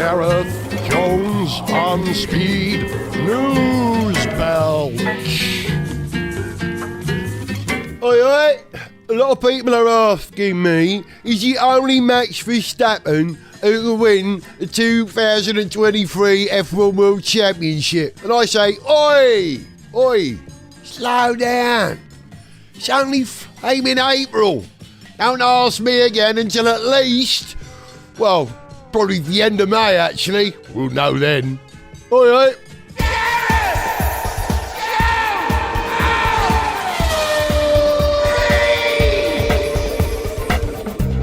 Gareth Jones on Speed News Belch. Oi, oi. A lot of people are asking me, is the only Max Verstappen who can win the 2023 F1 World Championship? And I say, oi, slow down. It's only in April. Don't ask me again until at least, well, probably the end of May, actually. We'll know then. Oi, oi.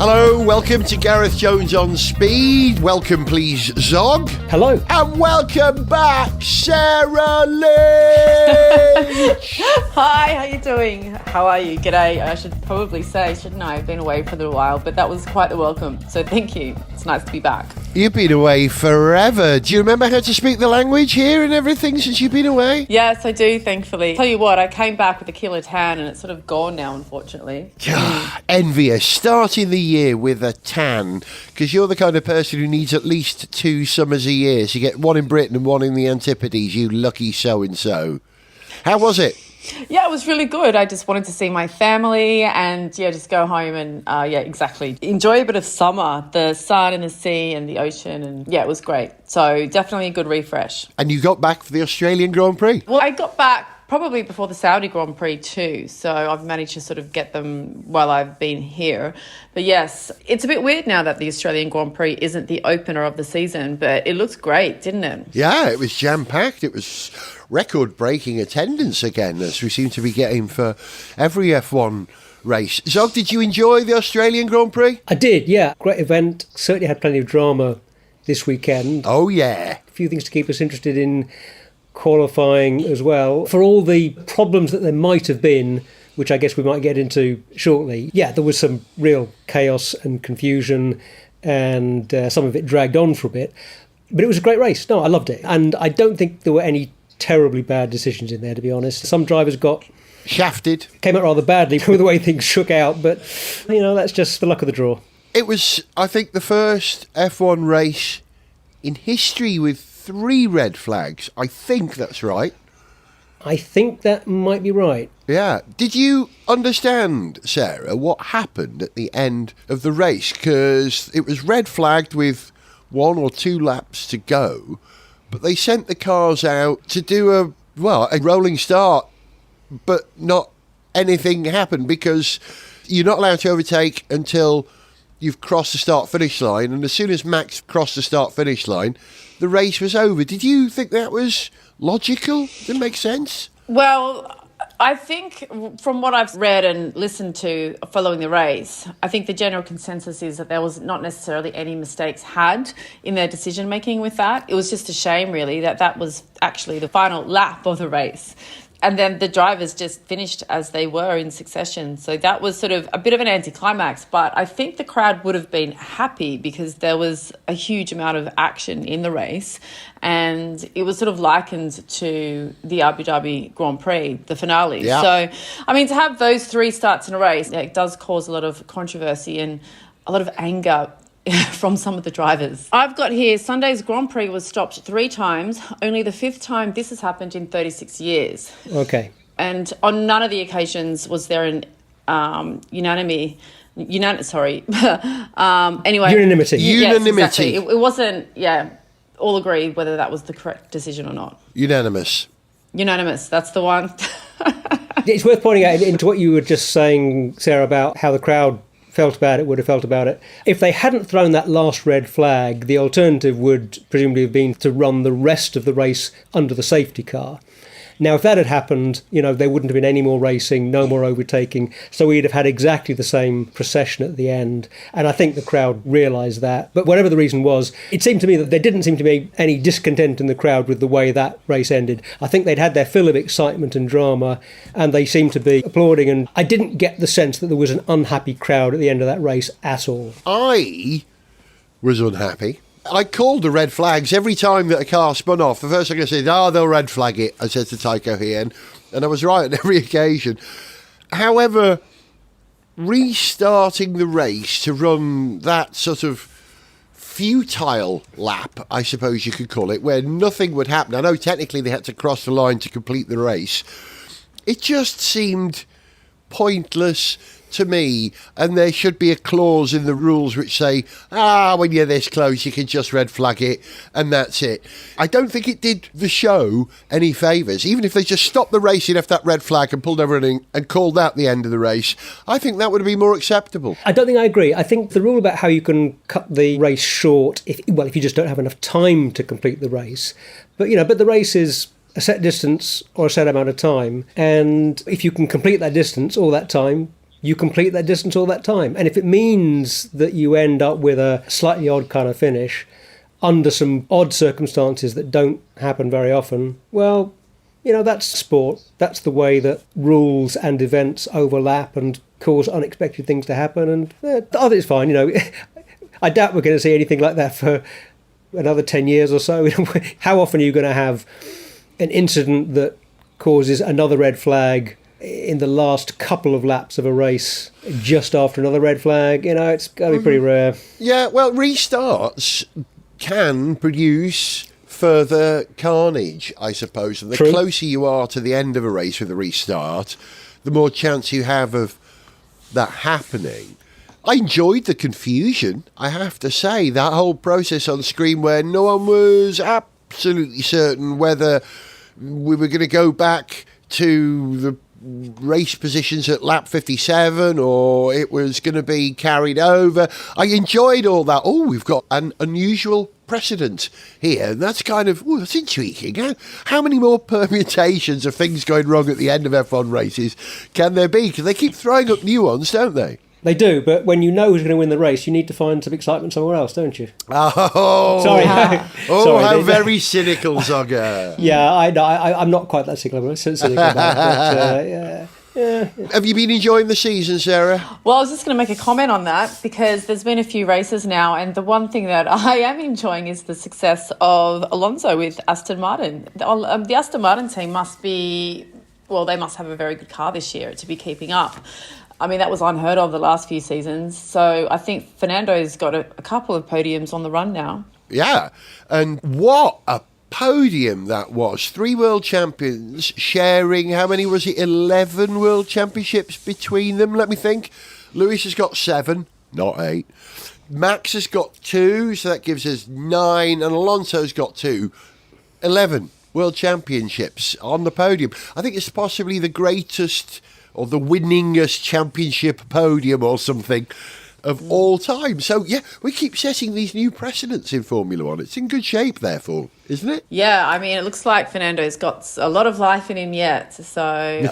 Hello, welcome to Gareth Jones on Speed. Welcome, please, Zog. Hello. And welcome back, Sarah Lynch. Hi, how you doing? How are you? G'day. I should probably say, shouldn't I? I've been away for a little while, but that was quite the welcome. So thank you. It's nice to be back. You've been away forever. Do you remember how to speak the language here and everything since you've been away? Yes, I do, thankfully. Tell you what, I came back with a kilo tan and it's sort of gone now, unfortunately. Envious. Starting the year with a tan, because you're the kind of person who needs at least 2 summers a year. So you get one in Britain and one in the Antipodes, you lucky so-and-so. How was it? Yeah, it was really good. I just wanted to see my family and, just go home and, exactly. Enjoy a bit of summer, the sun and the sea and the ocean. And, it was great. So definitely a good refresh. And you got back for the Australian Grand Prix? Well, I got back probably before the Saudi Grand Prix too. So I've managed to sort of get them while I've been here. But yes, it's a bit weird now that the Australian Grand Prix isn't the opener of the season, but it looks great, didn't it? Yeah, it was jam-packed. It was record-breaking attendance again, as we seem to be getting for every F1 race. Zog, did you enjoy the Australian Grand Prix? I did, yeah. Great event. Certainly had plenty of drama this weekend. Oh, yeah. A few things to keep us interested in qualifying as well. For all the problems that there might have been, which I guess we might get into shortly, there was some real chaos and confusion, and some of it dragged on for a bit. But it was a great race. No, I loved it. And I don't think there were any terribly bad decisions in there, to be honest. Some drivers got shafted. Came out rather badly with the way things shook out, but, that's just the luck of the draw. It was, I think, the first F1 race in history with 3 red flags. I think that's right. I think that might be right. Yeah. Did you understand, Sarah, what happened at the end of the race? Because it was red flagged with 1 or 2 laps to go, but they sent the cars out to do a rolling start, but not anything happened because you're not allowed to overtake until you've crossed the start-finish line, and as soon as Max crossed the start-finish line, the race was over. Did you think that was logical? Did it make sense? Well, I think from what I've read and listened to following the race, I think the general consensus is that there was not necessarily any mistakes had in their decision-making with that. It was just a shame, really, that was actually the final lap of the race. And then the drivers just finished as they were in succession. So that was sort of a bit of an anticlimax. But I think the crowd would have been happy because there was a huge amount of action in the race. And it was sort of likened to the Abu Dhabi Grand Prix, the finale. Yeah. So, to have those 3 starts in a race, it does cause a lot of controversy and a lot of anger from some of the drivers. I've got here, Sunday's Grand Prix was stopped 3 times. Only the 5th time this has happened in 36 years. Okay. And on none of the occasions was there an unanimity. Unanimity. Yes, exactly. It wasn't, all agreed whether that was the correct decision or not. Unanimous, that's the one. It's worth pointing out into what you were just saying, Sarah, about how the crowd would have felt about it. If they hadn't thrown that last red flag, the alternative would presumably have been to run the rest of the race under the safety car. Now, if that had happened, there wouldn't have been any more racing, no more overtaking, so we'd have had exactly the same procession at the end. And I think the crowd realised that. But whatever the reason was, it seemed to me that there didn't seem to be any discontent in the crowd with the way that race ended. I think they'd had their fill of excitement and drama, and they seemed to be applauding. And I didn't get the sense that there was an unhappy crowd at the end of that race at all. I was unhappy. I called the red flags every time that a car spun off. The first thing I said, they'll red flag it, I said to Tycho here, and I was right on every occasion. However, restarting the race to run that sort of futile lap, I suppose you could call it, where nothing would happen. I know technically they had to cross the line to complete the race. It just seemed pointless to me, and there should be a clause in the rules which say, when you're this close you can just red flag it and that's it. I don't think it did the show any favours. Even if they just stopped the race, left that red flag and pulled everything and called that the end of the race, I think that would have been more acceptable. I don't think I agree. I think the rule about how you can cut the race short, if you just don't have enough time to complete the race, but the race is a set distance or a set amount of time, and if you can complete that distance all that time, you complete that distance all that time. And if it means that you end up with a slightly odd kind of finish under some odd circumstances that don't happen very often, well, that's sport. That's the way that rules and events overlap and cause unexpected things to happen. And I think it's fine. I doubt we're going to see anything like that for another 10 years or so. How often are you going to have an incident that causes another red flag in the last couple of laps of a race just after another red flag? It's got to be pretty rare. Yeah, well, restarts can produce further carnage, I suppose. And the True. closer you are to the end of a race with a restart, the more chance you have of that happening. I enjoyed the confusion, I have to say. That whole process on screen where no one was absolutely certain whether we were going to go back to the race positions at lap 57 or it was going to be carried over. I enjoyed all that. We've got an unusual precedent here, and that's that's intriguing. How many more permutations of things going wrong at the end of F1 races can there be? Because they keep throwing up new ones, don't they? They do, but when you know who's going to win the race, you need to find some excitement somewhere else, don't you? Oh, sorry. Sorry, how very cynical, Zogger. Yeah, I know. I'm not quite that cynical about it. Yeah. Have you been enjoying the season, Sarah? Well, I was just going to make a comment on that because there's been a few races now, and the one thing that I am enjoying is the success of Alonso with Aston Martin. The Aston Martin team they must have a very good car this year to be keeping up. I mean, that was unheard of the last few seasons. So I think Fernando's got a couple of podiums on the run now. Yeah, and what a podium that was. 3 world champions sharing, how many was it, 11 world championships between them? Let me think. Lewis has got 7, not 8. Max has got 2, so that gives us 9, and Alonso's got 2. 11 world championships on the podium. I think it's possibly the greatest or the winningest championship podium or something of all time. So, yeah, we keep setting these new precedents in Formula One. It's in good shape, therefore, isn't it? Yeah, I mean, it looks like Fernando's got a lot of life in him yet. So,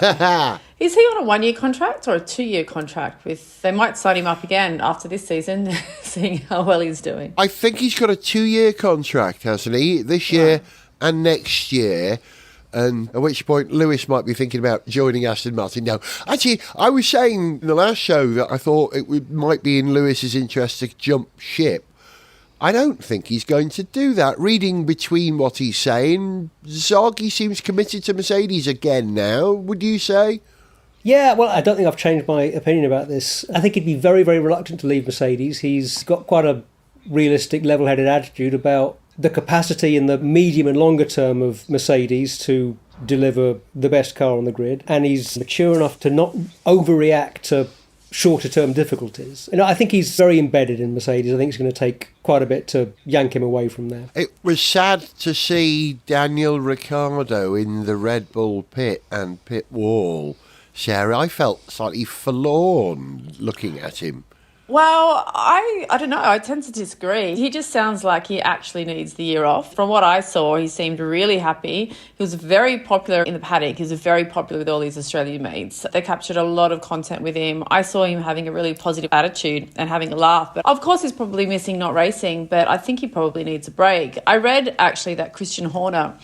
is he on a 1-year contract or a 2-year contract? They might sign him up again after this season, seeing how well he's doing. I think he's got a 2-year contract, hasn't he? This year and next year. And at which point Lewis might be thinking about joining Aston Martin. No, actually, I was saying in the last show that I thought might be in Lewis's interest to jump ship. I don't think he's going to do that. Reading between what he's saying, Zog, he seems committed to Mercedes again now, would you say? Yeah, well, I don't think I've changed my opinion about this. I think he'd be very, very reluctant to leave Mercedes. He's got quite a realistic, level-headed attitude about the capacity in the medium and longer term of Mercedes to deliver the best car on the grid, and he's mature enough to not overreact to shorter term difficulties. I think he's very embedded in Mercedes. I think it's going to take quite a bit to yank him away from there. It was sad to see Daniel Ricciardo in the Red Bull pit and pit wall, Sarah. I felt slightly forlorn looking at him. Well, I don't know. I tend to disagree. He just sounds like he actually needs the year off. From what I saw, he seemed really happy. He was very popular in the paddock. He was very popular with all his Australian mates. They captured a lot of content with him. I saw him having a really positive attitude and having a laugh. But of course, he's probably missing not racing, but I think he probably needs a break. I read actually that Christian Horner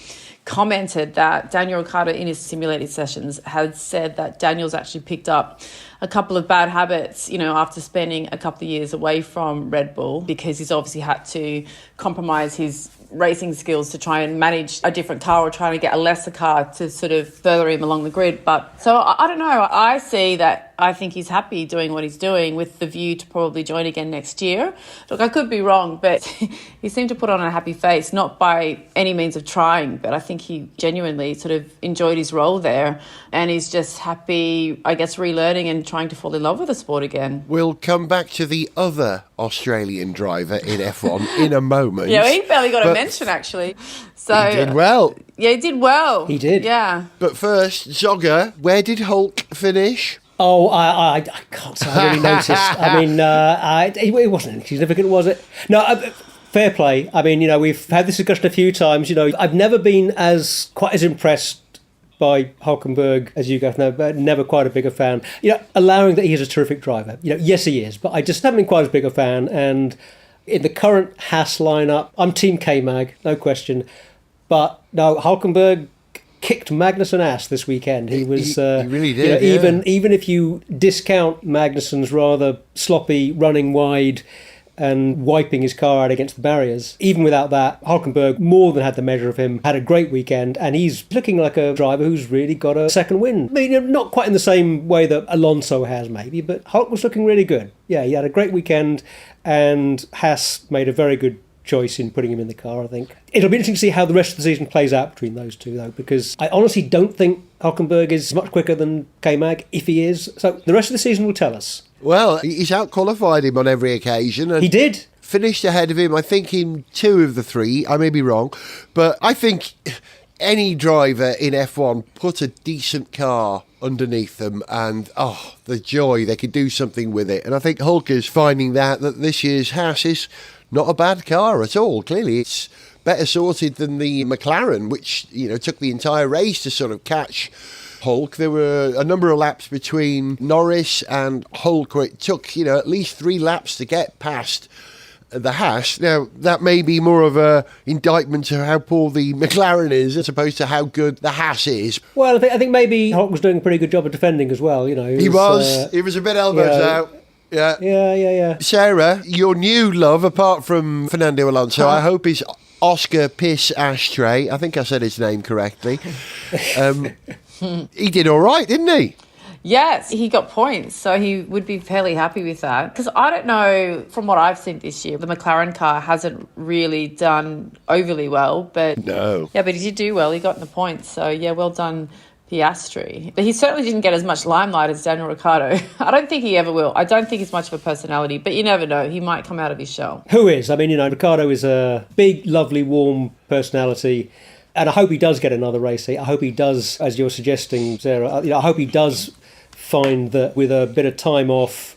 commented that Daniel Ricciardo in his simulated sessions had said that Daniel's actually picked up a couple of bad habits, after spending a couple of years away from Red Bull, because he's obviously had to compromise his racing skills to try and manage a different car or trying to get a lesser car to sort of further him along the grid. But so I don't know. I see that. I think he's happy doing what he's doing with the view to probably join again next year. Look, I could be wrong, but he seemed to put on a happy face, not by any means of trying, but I think he genuinely sort of enjoyed his role there, and he's just happy, I guess, relearning and trying to fall in love with the sport again. We'll come back to the other Australian driver in F1 in a moment. Yeah, he barely got a mention, actually. So he did well. Yeah, he did well. He did. Yeah. But first, Zogger, where did Hulk finish? Oh, I can't say I really noticed. I mean, it wasn't insignificant, was it? No, fair play. I mean, we've had this discussion a few times. I've never been quite as impressed by Hulkenberg as you guys know, but never quite a bigger fan. Allowing that he is a terrific driver. Yes, he is, but I just haven't been quite as big a fan. And in the current Haas lineup, I'm Team K-Mag, no question. But no, Hulkenberg kicked Magnussen's ass this weekend. He was he really did. Even if you discount Magnussen's rather sloppy running wide and wiping his car out against the barriers, even without that, Hulkenberg more than had the measure of him, had a great weekend, and he's looking like a driver who's really got a second win. I mean, not quite in the same way that Alonso has maybe, but Hulk was looking really good. Yeah, he had a great weekend, and Haas made a very good choice in putting him in the car, I think. It'll be interesting to see how the rest of the season plays out between those two, though, because I honestly don't think Hulkenberg is much quicker than K-Mag, if he is. So the rest of the season will tell us. Well, he's out-qualified him on every occasion. And he did. Finished ahead of him, I think, in 2 of the 3. I may be wrong. But I think any driver in F1 put a decent car underneath them and, the joy, they could do something with it. And I think Hulk is finding that this year's Haas is not a bad car at all. Clearly, it's better sorted than the McLaren, which, took the entire race to sort of catch Hulk. There were a number of laps between Norris and Hulk where it took, at least 3 laps to get past the Haas. Now, that may be more of a indictment of how poor the McLaren is as opposed to how good the Haas is. Well, I think maybe Hulk was doing a pretty good job of defending as well. He was a bit elbows out. Yeah. Sarah, your new love, apart from Fernando Alonso, I hope is Oscar Piss Ashtray. I think I said his name correctly. He did all right, didn't he? Yes, he got points, so he would be fairly happy with that. Because I don't know, from what I've seen this year, the McLaren car hasn't really done overly well. But no. Yeah, but he did do well. He got in the points. So, yeah, well done, Piastri. But he certainly didn't get as much limelight as Daniel Ricciardo. I don't think he ever will. I don't think he's much of a personality, but you never know. He might come out of his shell. Who is? I mean, Ricciardo is a big, lovely, warm personality. And I hope he does get another race. I hope he does, as you're suggesting, Sarah, I hope he does find that with a bit of time off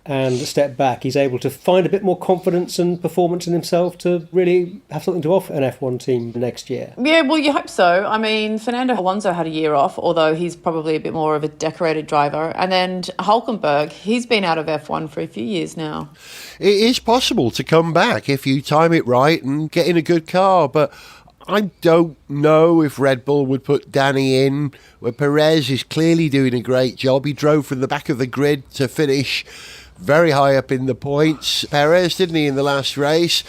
and a step back, he's able to find a bit more confidence and performance in himself to really have something to offer an F1 team next year. Yeah, well, you hope so. I mean, Fernando Alonso had a year off, although he's probably a bit more of a decorated driver. And then Hulkenberg, he's been out of F1 for a few years now. It is possible to come back if you time it right and get in a good car, but I don't know if Red Bull would put Danny in, where Perez is clearly doing a great job. He drove from the back of the grid to finish very high up in the points. Perez, didn't he, in the last race?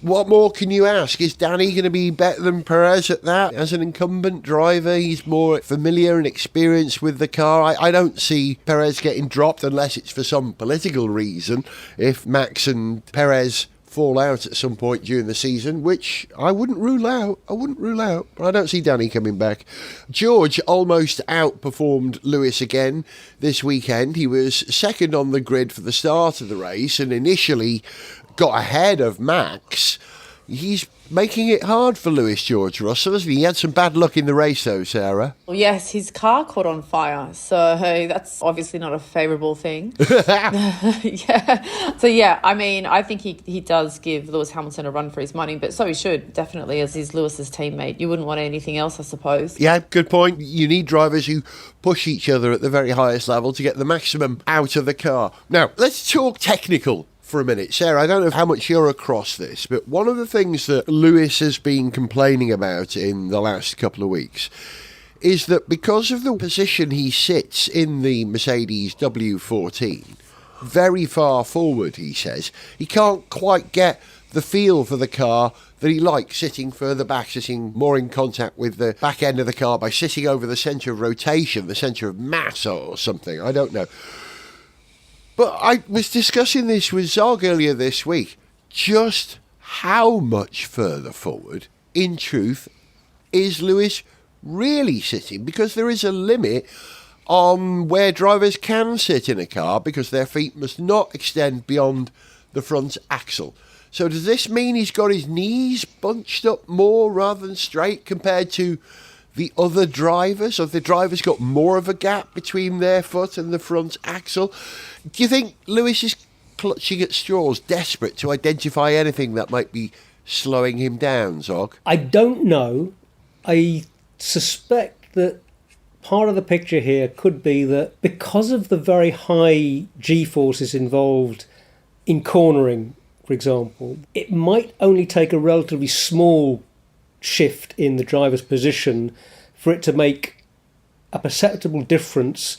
What more can you ask? Is Danny going to be better than Perez at that? As an incumbent driver, he's more familiar and experienced with the car. I don't see Perez getting dropped unless it's for some political reason. If Max and Perez fall out at some point during the season, which I wouldn't rule out, but I don't see Danny coming back. George almost outperformed Lewis again this weekend. He was second on the grid for the start of the race and initially got ahead of Max. He's making it hard for Lewis George Russell, isn't he? He had some bad luck in the race, though, Sarah. Well, yes, his car caught on fire, so that's obviously not a favourable thing. Yeah. So, yeah, I mean, I think he does give Lewis Hamilton a run for his money, but so he should, definitely, as he's Lewis's teammate. You wouldn't want anything else, I suppose. Yeah, good point. You need drivers who push each other at the very highest level to get the maximum out of the car. Now, let's talk technical for a minute. Sarah, I don't know how much you're across this, but one of the things that Lewis has been complaining about in the last couple of weeks is that because of the position he sits in the Mercedes W14, very far forward, he says, he can't quite get the feel for the car that he likes, sitting further back, sitting more in contact with the back end of the car by sitting over the centre of rotation, the centre of mass or something. I don't know. But I was discussing this with Zog earlier this week. Just how much further forward, in truth, is Lewis really sitting? Because there is a limit on where drivers can sit in a car because their feet must not extend beyond the front axle. So does this mean he's got his knees bunched up more rather than straight compared to the other drivers? Have the drivers got more of a gap between their foot and the front axle? Do you think Lewis is clutching at straws, desperate to identify anything that might be slowing him down, Zog? I don't know. I suspect that part of the picture here could be that because of the very high G-forces involved in cornering, for example, it might only take a relatively small shift in the driver's position for it to make a perceptible difference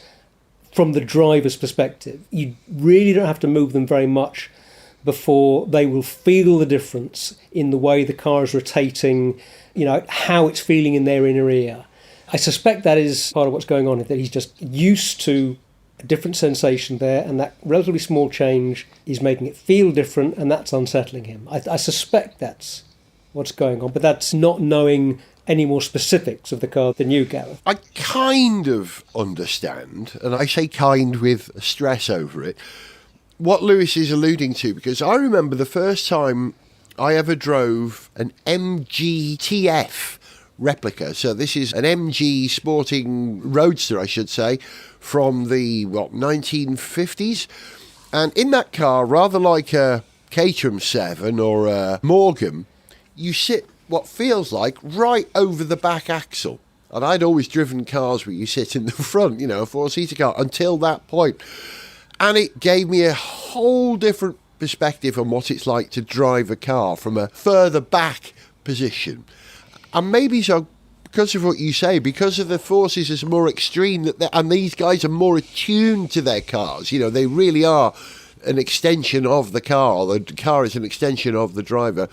from the driver's perspective. You really don't have to move them very much before they will feel the difference in the way the car is rotating, how it's feeling in their inner ear. I suspect that is part of what's going on, that he's just used to a different sensation there, and that relatively small change is making it feel different, and that's unsettling him. I suspect that's what's going on, but that's not knowing any more specifics of the car than you, Gareth. I kind of understand, and I say kind with stress over it, what Lewis is alluding to, because I remember the first time I ever drove an MGTF replica. So this is an MG sporting roadster, I should say, from the 1950s. And in that car, rather like a Caterham 7 or a Morgan, you sit what feels like right over the back axle. And I'd always driven cars where you sit in the front, a four-seater car, until that point. And it gave me a whole different perspective on what it's like to drive a car from a further back position. And maybe so, because of what you say, because of the forces is more extreme, and these guys are more attuned to their cars. They really are an extension of the car, or the car is an extension of the driver.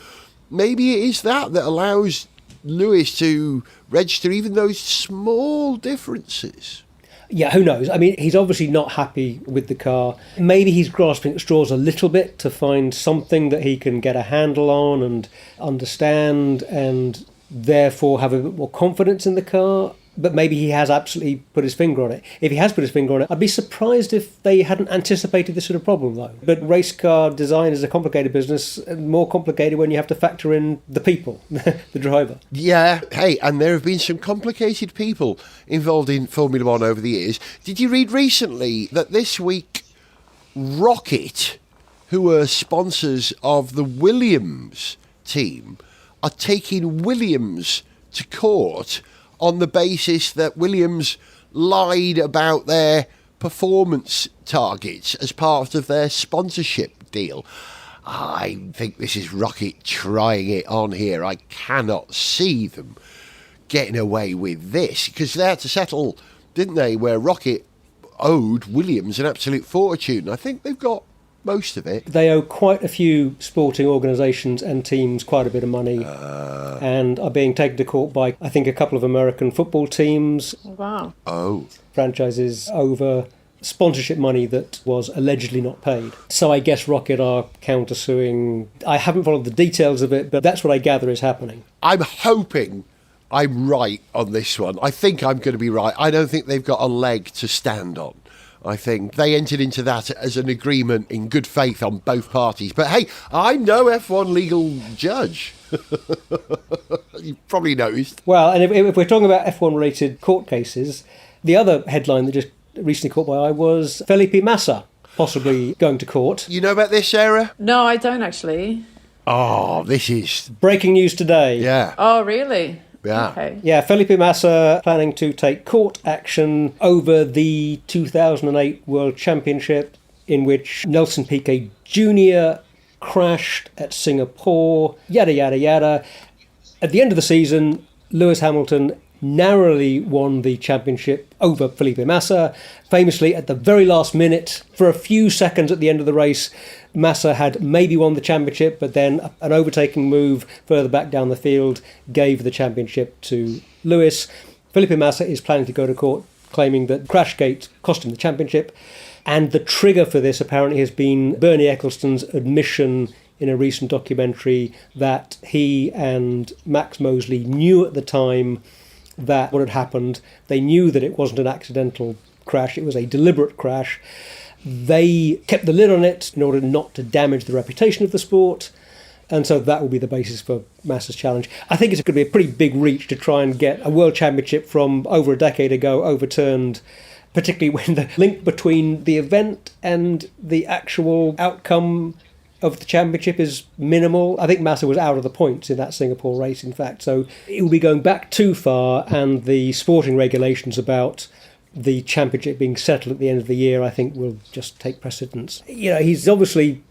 Maybe it is that allows Lewis to register even those small differences. Yeah, who knows? I mean, he's obviously not happy with the car. Maybe he's grasping at straws a little bit to find something that he can get a handle on and understand, and therefore have a bit more confidence in the car. But maybe he has absolutely put his finger on it. If he has put his finger on it, I'd be surprised if they hadn't anticipated this sort of problem, though. But race car design is a complicated business, more complicated when you have to factor in the people, the driver. Yeah, hey, and there have been some complicated people involved in Formula One over the years. Did you read recently that this week Rocket, who are sponsors of the Williams team, are taking Williams to court on the basis that Williams lied about their performance targets as part of their sponsorship deal. I think this is Rocket trying it on here. I cannot see them getting away with this, because they had to settle, didn't they, where Rocket owed Williams an absolute fortune. I think they've got most of it. They owe quite a few sporting organisations and teams quite a bit of money, and are being taken to court by, I think, a couple of American football teams. Wow. Oh. Franchises over sponsorship money that was allegedly not paid. So I guess Rocket are countersuing. I haven't followed the details of it, but that's what I gather is happening. I'm hoping I'm right on this one. I think I'm going to be right. I don't think they've got a leg to stand on. I think they entered into that as an agreement in good faith on both parties. But hey, I'm no F1 legal judge. You probably noticed. Well, and if we're talking about F1-related court cases, the other headline that just recently caught my eye was Felipe Massa possibly going to court. You know about this, Sarah? No, I don't actually. Oh, this is... Breaking news today. Yeah. Oh, really? Yeah. Okay. Yeah, Felipe Massa planning to take court action over the 2008 World Championship, in which Nelson Piquet Jr. crashed at Singapore, yada, yada, yada. At the end of the season, Lewis Hamilton narrowly won the championship over Felipe Massa. Famously, at the very last minute, for a few seconds at the end of the race, Massa had maybe won the championship, but then an overtaking move further back down the field gave the championship to Lewis. Felipe Massa is planning to go to court, claiming that Crashgate cost him the championship. And the trigger for this apparently has been Bernie Ecclestone's admission in a recent documentary that he and Max Mosley knew at the time that what had happened. They knew that it wasn't an accidental crash, it was a deliberate crash. They kept the lid on it in order not to damage the reputation of the sport, and so that will be the basis for Massa's challenge. I think it's going to be a pretty big reach to try and get a world championship from over a decade ago overturned, particularly when the link between the event and the actual outcome of the championship is minimal. I think Massa was out of the points in that Singapore race, in fact, so it will be going back too far, and the sporting regulations about the championship being settled at the end of the year, I think, will just take precedence. You know, he's obviously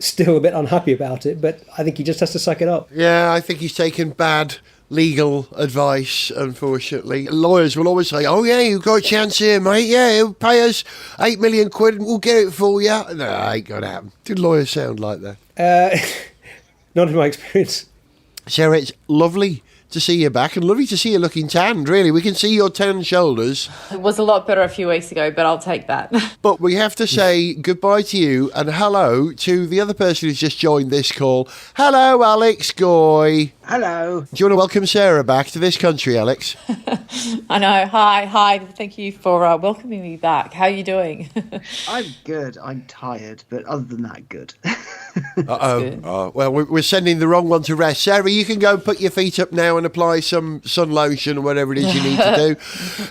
still a bit unhappy about it, but I think he just has to suck it up. Yeah, I think he's taken bad legal advice, unfortunately. Lawyers will always say, oh yeah, you've got a chance here, mate. Yeah, he'll pay us 8 million quid and we'll get it for you. No, ain't going to happen. Did lawyers sound like that? Not in my experience. Sarah, it's lovely to see you back and lovely to see you looking tanned, really. We can see your tanned shoulders. It was a lot better a few weeks ago, but I'll take that. But we have to say goodbye to you and hello to the other person who's just joined this call. Hello, Alex Goy. Hello. Do you want to welcome Sarah back to this country, Alex? I know. Hi. Thank you for welcoming me back. How are you doing? I'm good. I'm tired, but other than that, good. Uh-oh. Well, we're sending the wrong one to rest. Sarah, you can go and put your feet up now and apply some sun lotion or whatever it is you need to do.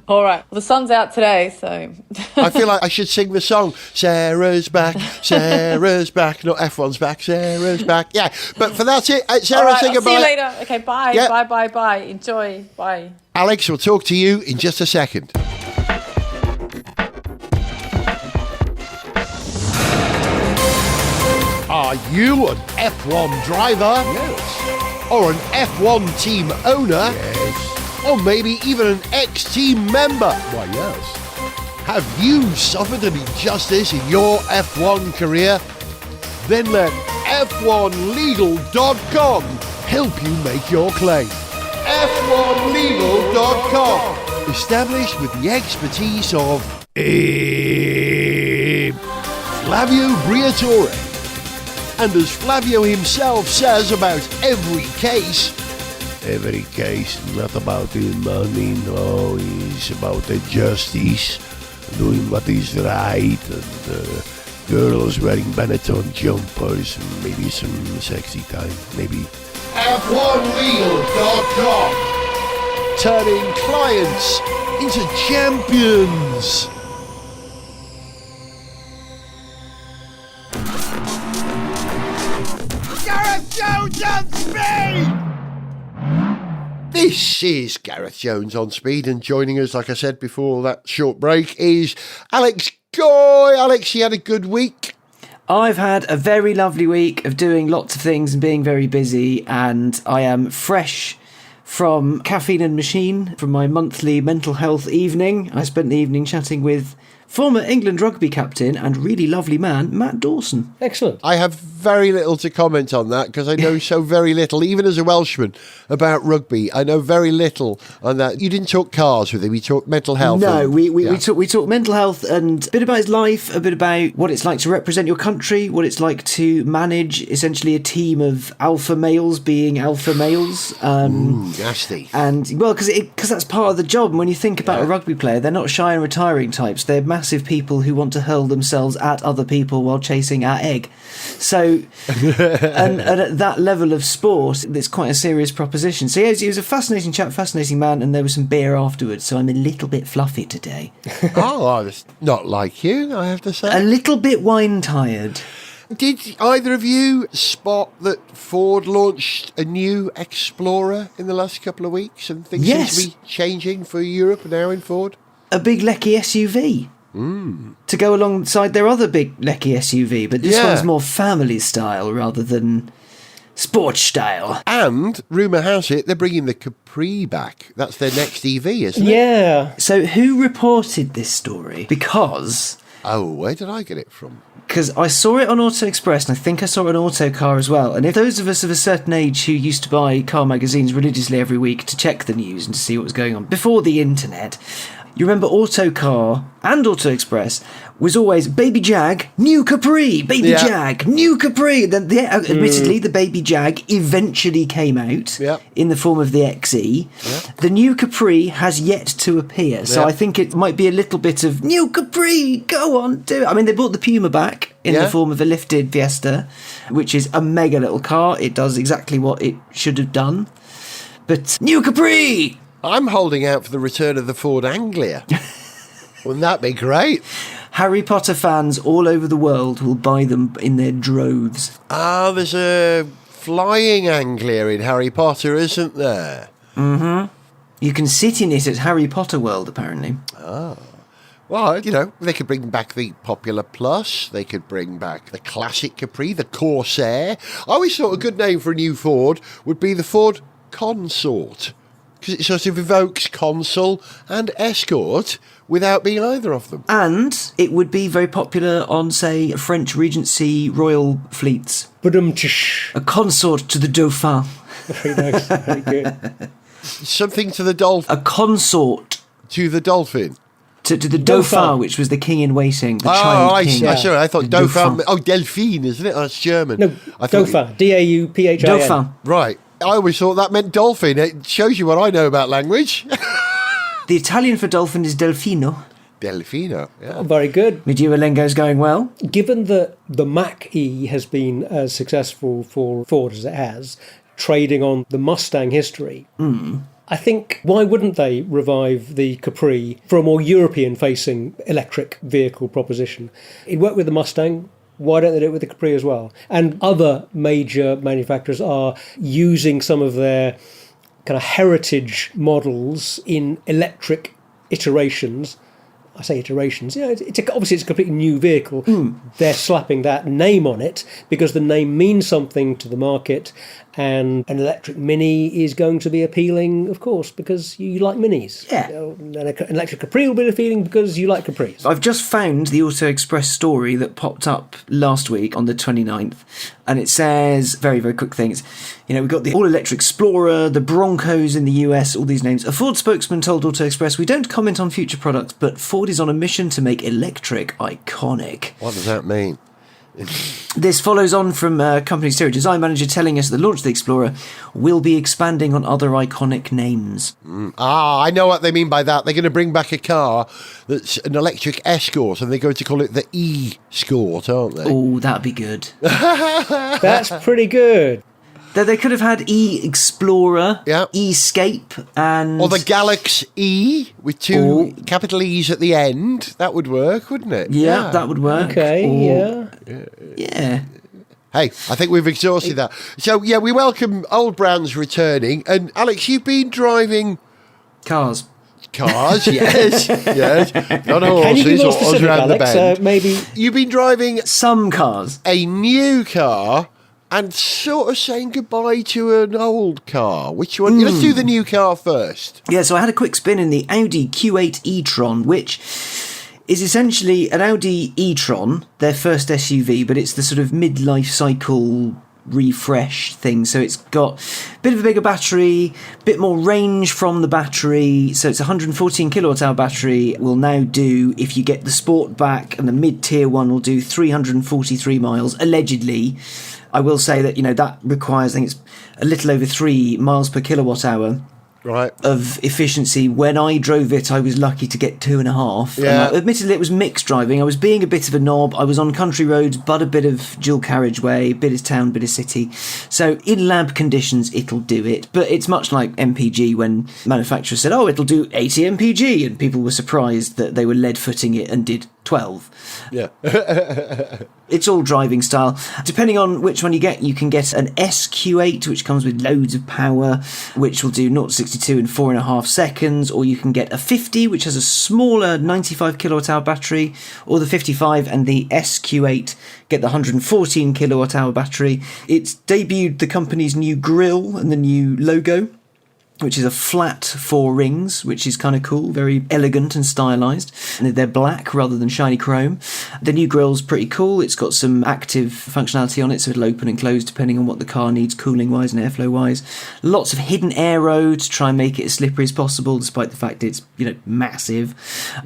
All right. Well, the sun's out today, so... I feel like I should sing the song, Sarah's back, Sarah's back. Not F1's back, Sarah's back. Yeah, but for that's it. Sarah, all right, say I'll goodbye. see you later. Okay, bye. Yep. Bye. Enjoy. Bye. Alex, we'll talk to you in just a second. Are you an F1 driver? Yes. Or an F1 team owner? Yes. Or maybe even an ex-team member? Why, yes. Have you suffered an injustice in your F1 career? Then let F1legal.com help you make your claim. F1legal.com, established with the expertise of Flavio Briatore. And as Flavio himself says about every case not about the money, no, it's about the justice, doing what is right, and girls wearing Benetton jumpers, maybe some sexy time, maybe. F1legal.com, turning clients into champions. Gareth Jones on speed! This is Gareth Jones on speed, and joining us, like I said before that short break, is Alex Goy. Alex, you had a good week? I've had a very lovely week of doing lots of things and being very busy, and I am fresh from Caffeine and Machine, from my monthly mental health evening. I spent the evening chatting with former England rugby captain and really lovely man, Matt Dawson. Excellent. I have very little to comment on that because I know so very little, even as a Welshman, about rugby. I know very little on that. You didn't talk cars with him, you talked mental health. No, we talk mental health and a bit about his life, a bit about what it's like to represent your country, what it's like to manage essentially a team of alpha males being alpha males. Nasty. And, well, because that's part of the job. And when you think about a rugby player, they're not shy and retiring types. They're massive people who want to hurl themselves at other people while chasing our egg. So, and at that level of sport, it's quite a serious proposition. So, he was a fascinating chap, fascinating man, and there was some beer afterwards, so I'm a little bit fluffy today. Oh, that's not like you, I have to say. A little bit wine-tired. Did either of you spot that Ford launched a new Explorer in the last couple of weeks and things seem to be changing for Europe now in Ford? A big Lecky SUV. To go alongside their other big Lecky SUV, but this one's more family style rather than Sports style. And rumour has it they're bringing the Capri back. That's their next EV, isn't it? Yeah. So who reported this story? Because Where did I get it from? I saw it on Auto Express, and I think I saw it on Autocar as well. And if those of us of a certain age who used to buy car magazines religiously every week to check the news and to see what was going on before the internet, you remember Autocar and Auto Express was always Baby Jag, new Capri, Baby Jag, new Capri. Then, admittedly, the Baby Jag eventually came out in the form of the XE. The new Capri has yet to appear, so I think it might be a little bit of new Capri, go on, do it. I mean, they brought the Puma back in the form of a lifted Fiesta, which is a mega little car. It does exactly what it should have done. But new Capri! I'm holding out for the return of the Ford Anglia. Wouldn't that be great? Harry Potter fans all over the world will buy them in their droves. There's a flying Anglia in Harry Potter, isn't there? Mm-hmm. You can sit in it at Harry Potter World, apparently. Well, they could bring back the Popular Plus. They could bring back the classic Capri, the Corsair. I always thought a good name for a new Ford would be the Ford Consort, because it sort of evokes consul and escort without being either of them. And it would be very popular on, say, French Regency royal fleets. A consort to the Dauphin. Very nice. Very good. Something to the dolphin. A consort. To the dolphin. To the Dauphin, which was the king in waiting, the child king. Sorry, I thought Dauphin. Oh, Delphine, isn't it? Oh, it's German. No, Dauphin. Dauphin. Dauphin. Right. I always thought that meant dolphin. It shows you what I know about language. The Italian for dolphin is Delfino. Delfino, yeah. Oh, very good. Medievalengo's going well. Given that the Mach-E has been as successful for Ford as it has, trading on the Mustang history, I think, why wouldn't they revive the Capri for a more European-facing electric vehicle proposition? It worked with the Mustang. Why don't they do it with the Capri as well? And other major manufacturers are using some of their kind of heritage models in electric iterations. I say iterations, obviously it's a completely new vehicle. They're slapping that name on it because the name means something to the market, and an electric Mini is going to be appealing, of course, because you like Minis. Yeah. And an electric Capri will be appealing because you like Capris. I've just found the Auto Express story that popped up last week on the 29th, and it says, very, very quick things, we've got the all-electric Explorer, the Broncos in the US, all these names. A Ford spokesman told Auto Express, "We don't comment on future products, but Ford is on a mission to make electric iconic." What does that mean? This follows on from company exterior design manager telling us the launch of the Explorer will be expanding on other iconic names. I know what they mean by that. They're going to bring back a car that's an electric Escort, and they're going to call it the E-Scort, aren't they? Oh, that'd be good. That's pretty good. They could have had E-Explorer, E-Scape, and... Or the Galaxy E, with two capital E's at the end. That would work, wouldn't it? Yeah, that would work. Okay, Yeah. Hey, I think we've exhausted that. So, we welcome old brands returning. And, Alex, you've been driving... Cars, yes. Not horses. Can you be more specific, around Alex? the bend. Maybe... You've been driving some cars. a new car... and sort of saying goodbye to an old car. Which one? Let's do the new car first. Yeah, so I had a quick spin in the Audi Q8 e-tron, which is essentially an Audi e-tron, their first SUV, but it's the sort of midlife cycle refresh thing. So it's got a bit of a bigger battery, a bit more range from the battery. So it's a 114 kilowatt hour battery. Will now do, if you get the Sport back, and the mid-tier one will do 343 miles, allegedly. I will say that, that requires, I think it's a little over 3 miles per kilowatt hour of efficiency. When I drove it, I was lucky to get 2.5. Yeah. Admittedly, it was mixed driving. I was being a bit of a knob. I was on country roads, but a bit of dual carriageway, bit of town, bit of city. So in lab conditions, it'll do it. But it's much like MPG when manufacturers said, it'll do 80 MPG, and people were surprised that they were lead-footing it and did 12. Yeah. It's all driving style. Depending on which one you get, you can get an SQ8, which comes with loads of power, which will do 0 to 62 in 4.5 seconds, or you can get a 50, which has a smaller 95 kilowatt hour battery, or the 55, and the SQ8 get the 114 kilowatt hour battery. It's debuted the company's new grille and the new logo, which is a flat 4 rings, which is kind of cool, very elegant and stylised. And they're black rather than shiny chrome. The new grille's pretty cool. It's got some active functionality on it, so it'll open and close depending on what the car needs, cooling-wise and airflow-wise. Lots of hidden aero to try and make it as slippery as possible, despite the fact it's, massive.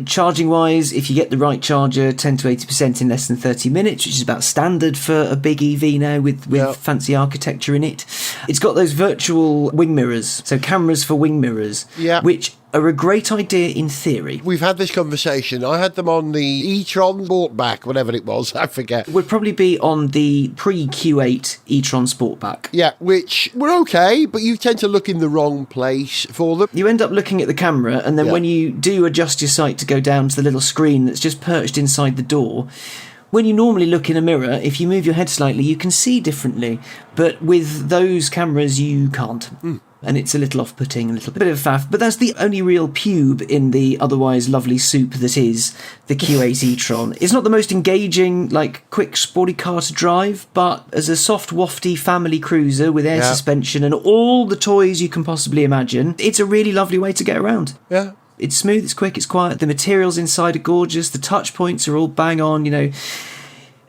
Charging-wise, if you get the right charger, 10 to 80% in less than 30 minutes, which is about standard for a big EV now with fancy architecture in it. It's got those virtual wing mirrors, so cameras for wing mirrors, which are a great idea in theory. We've had this conversation. I had them on the e-tron Sportback, whatever it was, I forget. Would probably be on the pre-Q8 e-tron Sportback. Yeah, which were okay, but you tend to look in the wrong place for them. You end up looking at the camera, and then when you do adjust your sight to go down to the little screen that's just perched inside the door, when you normally look in a mirror, if you move your head slightly, you can see differently. But with those cameras, you can't. And it's a little off-putting, a little bit of faff. But that's the only real pube in the otherwise lovely soup that is the Q8 e-tron. It's not the most engaging, quick, sporty car to drive, but as a soft, wafty family cruiser with air suspension and all the toys you can possibly imagine, it's a really lovely way to get around. Yeah. It's smooth, it's quick, it's quiet. The materials inside are gorgeous. The touch points are all bang on,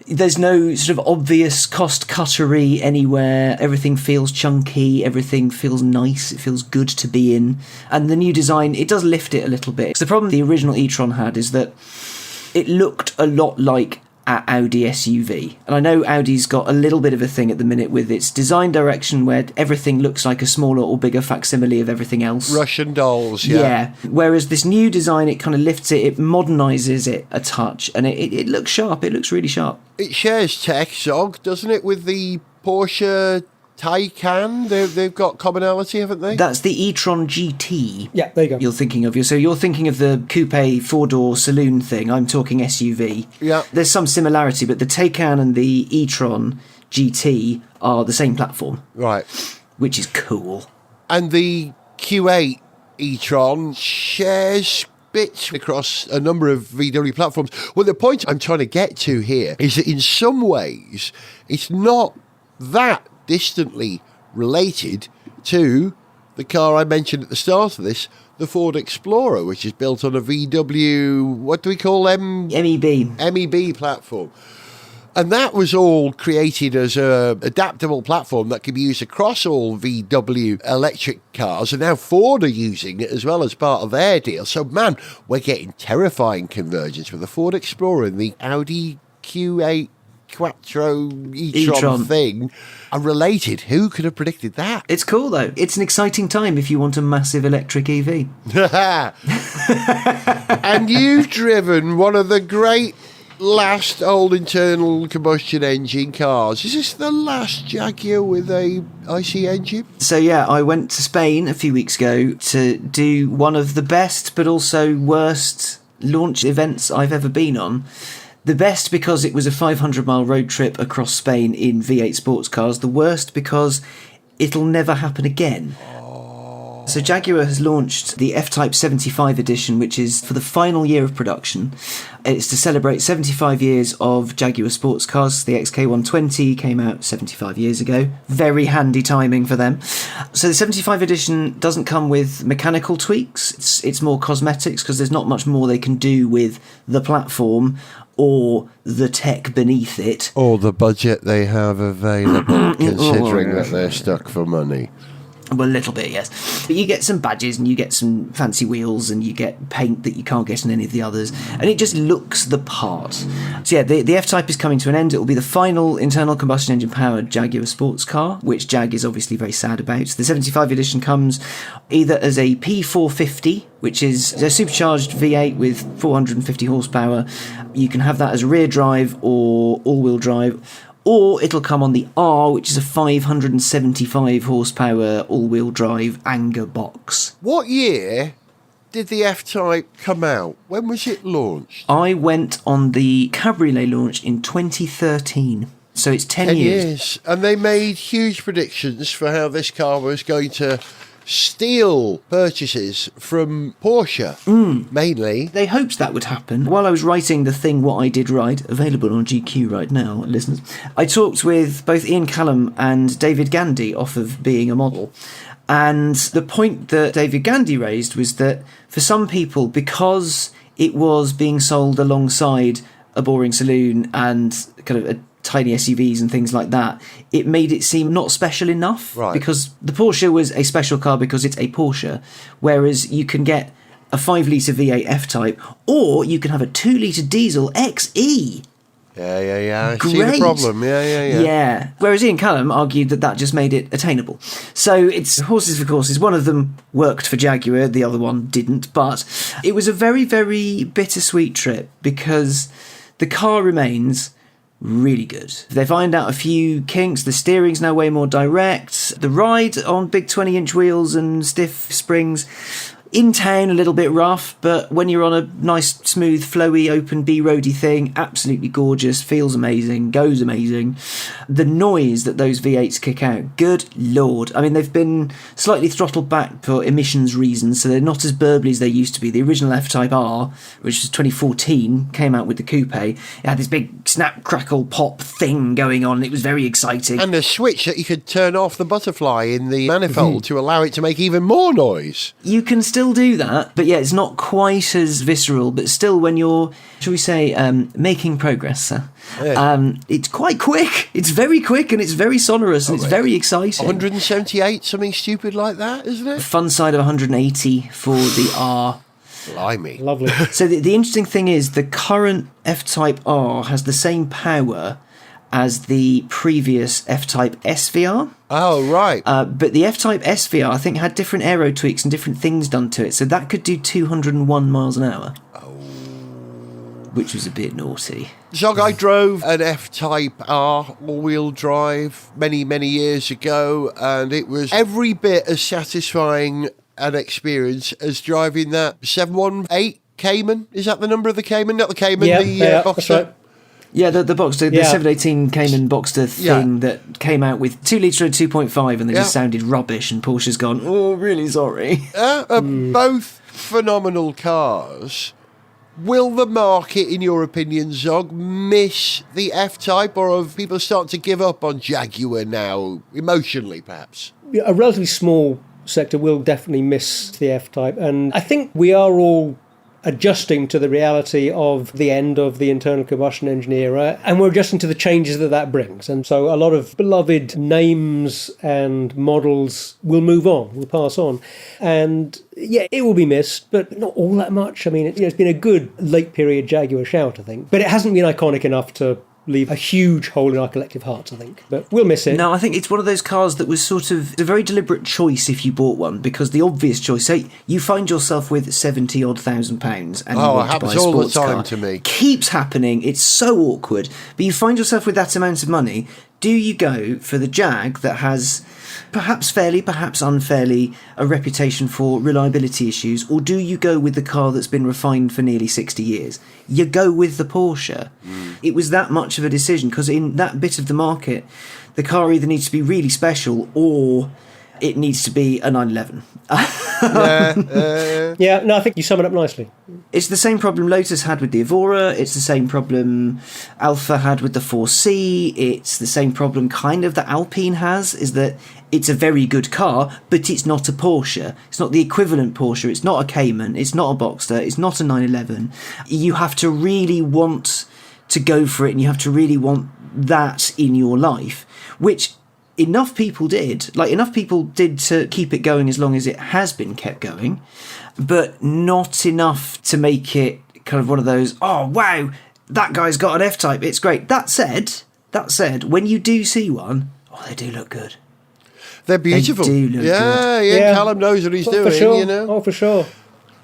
There's no sort of obvious cost cuttery anywhere. Everything feels chunky. Everything feels nice. It feels good to be in. And the new design, it does lift it a little bit. The problem the original e-tron had is that it looked a lot like an Audi SUV. And I know Audi's got a little bit of a thing at the minute with its design direction where everything looks like a smaller or bigger facsimile of everything else. Russian dolls, Yeah. Whereas this new design, it kind of lifts it, it modernises it a touch, and it looks sharp. It looks really sharp. It shares tech, Zog, doesn't it, with the Porsche Taycan? They've got commonality, haven't they? That's the e-tron GT. Yeah, there you go. You're thinking of. So you're thinking of the coupe 4-door saloon thing. I'm talking SUV. Yeah. There's some similarity, but the Taycan and the e-tron GT are the same platform. Right. Which is cool. And the Q8 e-tron shares bits across a number of VW platforms. Well, the point I'm trying to get to here is that in some ways, it's not that distantly related to the car I mentioned at the start of this, the Ford Explorer, which is built on a VW, what do we call them? MEB platform. And that was all created as a adaptable platform that could be used across all VW electric cars, and now Ford are using it as well as part of their deal. So, man, we're getting terrifying convergence with the Ford Explorer and the Audi Q8 Quattro e-tron thing are related. Who could have predicted that? It's cool, though. It's an exciting time if you want a massive electric EV. And you've driven one of the great last old internal combustion engine cars. Is this the last Jaguar with a IC engine? So yeah, I went to Spain a few weeks ago to do one of the best but also worst launch events I've ever been on. The best because it was a 500-mile road trip across Spain in V8 sports cars. The worst because it'll never happen again. So Jaguar has launched the F-Type 75 edition, which is for the final year of production. It's to celebrate 75 years of Jaguar sports cars. The XK120 came out 75 years ago. Very handy timing for them. So the 75 edition doesn't come with mechanical tweaks. It's more cosmetics because there's not much more they can do with the platform or the tech beneath it. Or the budget they have available, considering that they're stuck for money. Well, a little bit, yes. But you get some badges and you get some fancy wheels and you get paint that you can't get in any of the others. And it just looks the part. So yeah, the F-Type is coming to an end. It will be the final internal combustion engine powered Jaguar sports car, which Jag is obviously very sad about. The 75 edition comes either as a P450, which is a supercharged V8 with 450 horsepower. You can have that as rear drive or all-wheel drive. Or it'll come on the R, which is a 575 horsepower all-wheel drive Anger box. What year did the F-Type come out? When was it launched? I went on the Cabriolet launch in 2013. So it's 10 years. And they made huge predictions for how this car was going to steal purchases from Porsche, mainly. They hoped that would happen. While I was writing the thing What I Did Right, available on GQ right now, listeners, I talked with both Ian Callum and David Gandy off of Being a Model. And the point that David Gandy raised was that for some people, because it was being sold alongside a boring saloon and kind of a tiny SUVs and things like that, it made it seem not special enough. Right. Because the Porsche was a special car because it's a Porsche, whereas you can get a 5-litre V8 F-Type, or you can have a 2-litre diesel XE. Yeah. I see Great. the problem. Yeah. Yeah. Whereas Ian Callum argued that just made it attainable. So it's horses for courses. One of them worked for Jaguar, the other one didn't. But it was a very, very bittersweet trip because the car remains really good. They've ironed out a few kinks. The steering's now way more direct. The ride on big 20-inch wheels and stiff springs, in town a little bit rough, but when you're on a nice, smooth, flowy, open B-roady thing, absolutely gorgeous, feels amazing, goes amazing. The noise that those V8s kick out, good lord. I mean, they've been slightly throttled back for emissions reasons, so they're not as burbly as they used to be. The original F-Type R, which was 2014, came out with the coupe. It had this big snap, crackle, pop thing going on. It was very exciting. And a switch that you could turn off the butterfly in the manifold to allow it to make even more noise. You can still do that, but yeah, it's not quite as visceral, but still when you're, shall we say, making progress, it's quite quick. It's very quick and it's very sonorous and it's very exciting. 178, something stupid like that, isn't it? Fun side of 180 for the R. Blimey. Lovely. So the interesting thing is the current F-Type R has the same power as the previous F-Type SVR. Oh, right. But the F-Type SVR, I think, had different aero tweaks and different things done to it, so that could do 201 miles an hour. Which was a bit naughty. Zog, I drove an F-Type R all-wheel drive many, many years ago, and it was every bit as satisfying an experience as driving that 718 Cayman. Is that the number of the Cayman? Not the Cayman, the Boxster. That's right. Yeah, the Boxster, the 718 Cayman Boxster thing that came out with 2 litre and 2.5, and they just sounded rubbish, and Porsche's gone, oh, really sorry. Both phenomenal cars. Will the market, in your opinion, Zog, miss the F-Type, or have people started to give up on Jaguar now, emotionally perhaps? A relatively small sector will definitely miss the F-Type, and I think we are all adjusting to the reality of the end of the internal combustion engine era, and we're adjusting to the changes that brings. And so a lot of beloved names and models will move on, will pass on. And yeah, it will be missed, but not all that much. I mean, it's been a good late period Jaguar shout, I think, but it hasn't been iconic enough to leave a huge hole in our collective hearts, I think. But we'll miss it. No, I think it's one of those cars that was sort of a very deliberate choice if you bought one, because the obvious choice, say you find yourself with 70-odd thousand pounds and you want to buy a sports car. All the time to me. Keeps happening. It's so awkward. But you find yourself with that amount of money. Do you go for the Jag that has, perhaps fairly, perhaps unfairly, a reputation for reliability issues, or do you go with the car that's been refined for nearly 60 years? You go with the Porsche. It was that much of a decision, because in that bit of the market, the car either needs to be really special or it needs to be a 911. Yeah, no, I think you sum it up nicely. It's the same problem Lotus had with the Evora. It's the same problem Alfa had with the 4C. It's the same problem kind of that Alpine has, is that it's a very good car, but it's not a Porsche. It's not the equivalent Porsche. It's not a Cayman. It's not a Boxster. It's not a 911. You have to really want to go for it, and you have to really want that in your life, which enough people did. Like, enough people did to keep it going as long as it has been kept going, but not enough to make it kind of one of those, oh, wow, that guy's got an F-Type, it's great. That said, when you do see one, oh, they do look good. They're beautiful. They do look good. Yeah. Callum knows what he's doing, for sure. you know. Oh, for sure.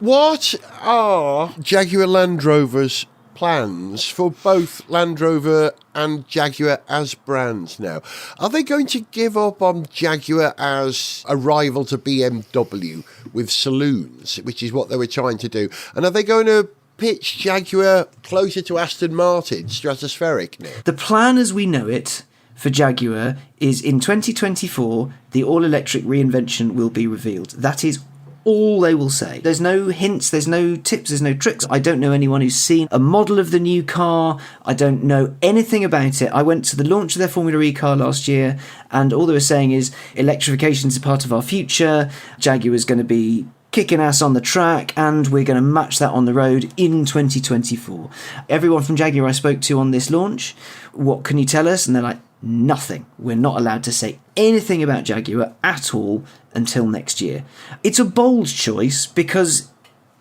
What are Jaguar Land Rover's plans for both Land Rover and Jaguar as brands now. Are they going to give up on Jaguar as a rival to BMW with saloons, which is what they were trying to do? And are they going to pitch Jaguar closer to Aston Martin, stratospheric now? The plan as we know it for Jaguar is in 2024, the all-electric reinvention will be revealed. That is all they will say. There's no hints, there's no tips, there's no tricks. I don't know anyone who's seen a model of the new car. I don't know anything about it. I went to the launch of their Formula E car last year, and all they were saying is electrification is a part of our future. Jaguar is going to be kicking ass on the track, and we're going to match that on the road in 2024. Everyone from Jaguar I spoke to on this launch, what can you tell us? And they're like, nothing. We're not allowed to say anything about Jaguar at all until next year. It's a bold choice because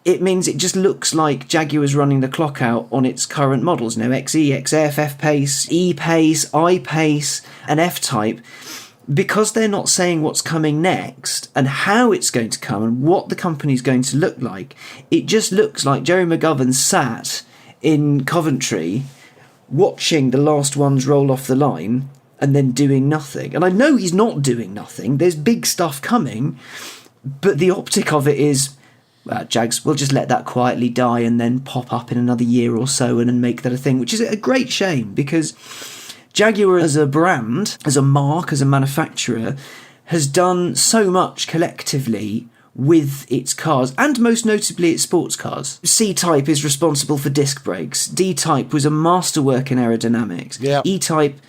it means it just looks like Jaguar's running the clock out on its current models. You know, XE, XF, F-Pace, E-Pace, I-Pace, and F-Type. Because they're not saying what's coming next and how it's going to come and what the company's going to look like, it just looks like Jerry McGovern sat in Coventry watching the last ones roll off the line and then doing nothing. And I know he's not doing nothing. There's big stuff coming, but the optic of it is, Jags, we'll just let that quietly die and then pop up in another year or so and make that a thing, which is a great shame because Jaguar as a brand, as a mark, as a manufacturer, has done so much collectively with its cars, and most notably its sports cars. C-Type is responsible for disc brakes. D-Type was a masterwork in aerodynamics. Yeah. E-Type,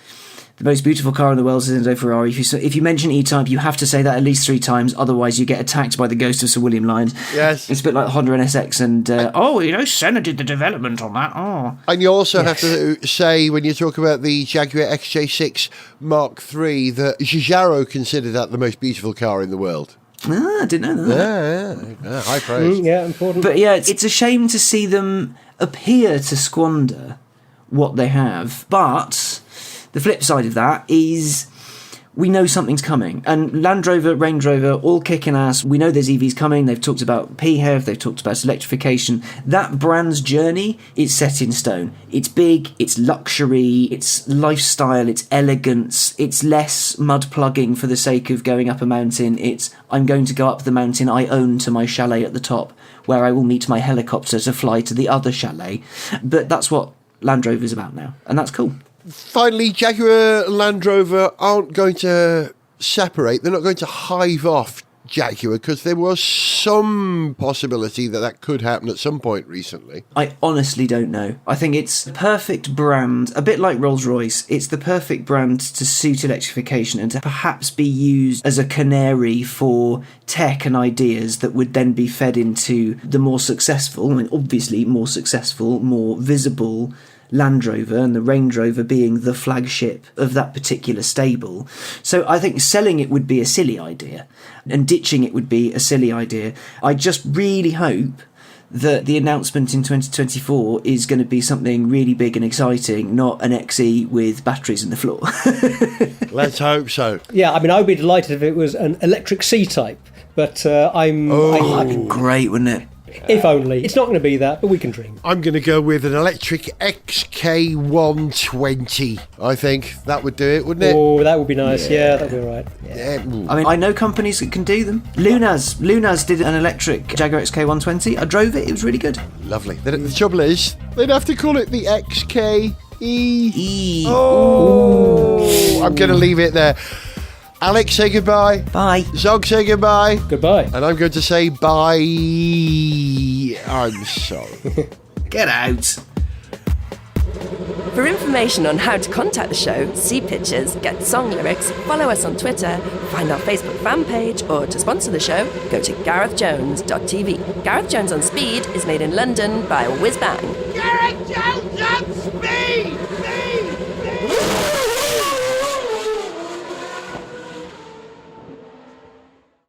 the most beautiful car in the world, is Enzo Ferrari. If you mention E-Type, you have to say that at least 3 times, otherwise you get attacked by the ghost of Sir William Lyons. Yes. It's a bit like Honda NSX and, Senna did the development on that. Oh. And you also have to say, when you talk about the Jaguar XJ6 Mark III, that Giugiaro considered that the most beautiful car in the world. I didn't know that. Yeah, high praise. Yeah, important. But yeah, it's a shame to see them appear to squander what they have. But the flip side of that is we know something's coming. And Land Rover, Range Rover, all kicking ass. We know there's EVs coming. They've talked about PHEV. They've talked about electrification. That brand's journey is set in stone. It's big. It's luxury. It's lifestyle. It's elegance. It's less mud plugging for the sake of going up a mountain. It's, I'm going to go up the mountain I own to my chalet at the top, where I will meet my helicopter to fly to the other chalet. But that's what Land Rover's about now. And that's cool. Finally, Jaguar and Land Rover aren't going to separate. They're not going to hive off Jaguar because there was some possibility that could happen at some point recently. I honestly don't know. I think it's the perfect brand, a bit like Rolls-Royce. It's the perfect brand to suit electrification and to perhaps be used as a canary for tech and ideas that would then be fed into the more successful, I mean, obviously more successful, more visible Land Rover, and the Range Rover being the flagship of that particular stable. So I think selling it would be a silly idea, and ditching it would be a silly idea. I just really hope that the announcement in 2024 is going to be something really big and exciting, not an XE with batteries in the floor. Let's hope so. Yeah, I mean, I would be delighted if it was an electric C-Type, but That'd be great, wouldn't it? if only. It's not going to be that, but we can dream. I'm going to go with an electric XK120. I think that would do it, wouldn't it? Oh, that would be nice. Yeah, that'd be all right. Yeah. I mean, I know companies that can do them. Lunaz did an electric Jaguar XK120. I drove it. It was really good. Lovely. The trouble is, they'd have to call it the XKE. Oh. I'm going to leave it there. Alex, say goodbye. Bye. Zog, say goodbye. Goodbye. And I'm going to say bye. I'm sorry. Get out. For information on how to contact the show, see pictures, get song lyrics, follow us on Twitter, find our Facebook fan page, or to sponsor the show, go to garethjones.tv. Gareth Jones on Speed is made in London by Whiz Bang.